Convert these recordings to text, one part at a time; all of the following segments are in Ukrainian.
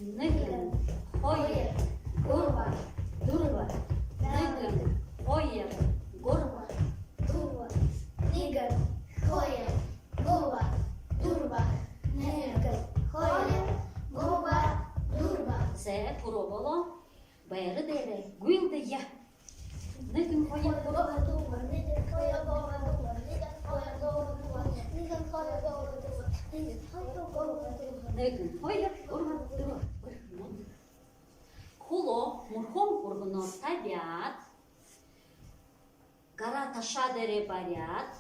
Нигин, хоєр, гурва, дурва. Нигин, хоєр, гурва, Дурва, нигер, хоєр, гурва, дурва, нигер, хоєр, гурва, дурва. Це пробувало. Бердере, гуйлдеє. Нигин, хоєр, гурва. Гурва, дурва, нигер, хоєр, гурва, дурва, нигер, хоєр, гурва, дурва, нигер, хоєр, гурва, дурва, нигер, хоєр, гурва, дурва. Нигин, хоєр, гурва, дурва. Хуло, мурхом ургуно табиат. Гара ташадере барят.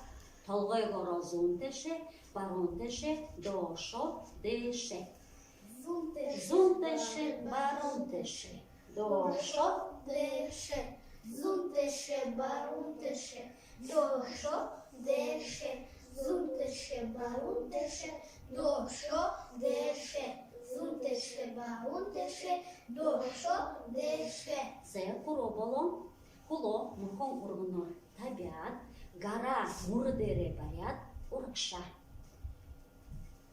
Толгой горо зунтеше, барунтеше, дошо, деше. Зунтеше, барунтеше, дошо. Деше, зунтеше, барунтеше, дошо, деше, зунтеше, барунтеше, дошо, деше, зунтеше, барунтеше, дошо, деше. Це пробувало. Хуло, мурхом ургуно табиат. Гара мурдере барят, уркша.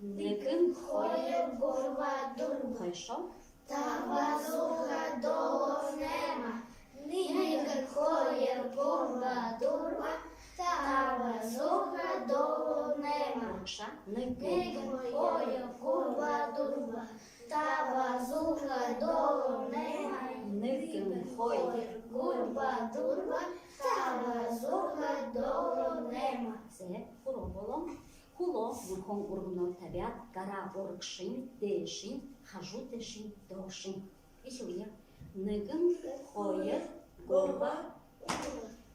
Нигин, Хоєр, гурва, дурва, Хорошо. тава, зуга, долонема. Нигер, хоєр, гурва, дурва, тава, зуга, долонема. Уркша. Нигин, Нигер, хоєр, гурва, дурва, тава, зуга, долонема. Нигин, хоєр. Гурва, дурва, тава, зуга, долонема. Це пробувало. Хуло, мурхом ургуно табиат. Гара уркшин, дешин, хажутешин, дошин. Еще Нигин, хоєр, гурва.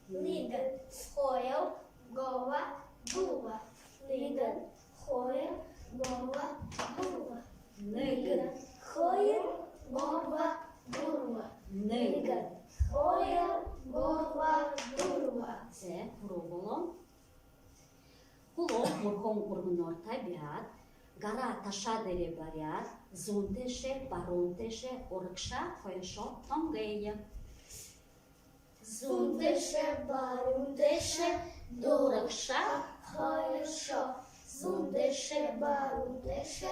Нигер, хоєр, гурва, дурва. Нигер, хоєр, гурва, дурва. Нигин, Хоєр, гурва, дурва. нигин. Хоєр, гурва, дурва. Це пробувало. Хуло, мурхом ургуно табиат. Гара ташадере барят. Зунтеше, барунтеше, уркша, хорошо, тонгеє. Зунтеше, барунтеше, Уркша, хорошо. Зунтеше, барунтеше,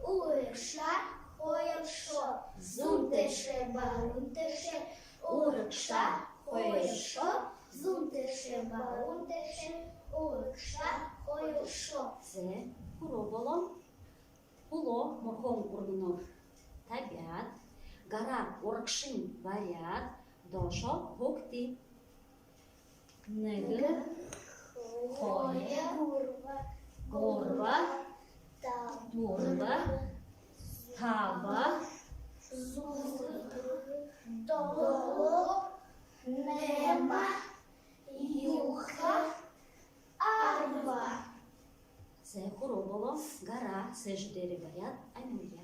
уркша, хорошо. Зунтеше, барунтеше, уркша, хорошо. Зунтеше, барунтеше, уркша, хорошо. це пробувало. Хуло, мурхом ургуно табиат. Гара уркшин барят. Дошо, гукти. Нигин, Хоєр, гурва, дурва, тава, доло, нема, юха, арва. це пробувало. Гара, це ж дере барят, амюя.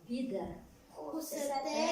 Біда, Хусете,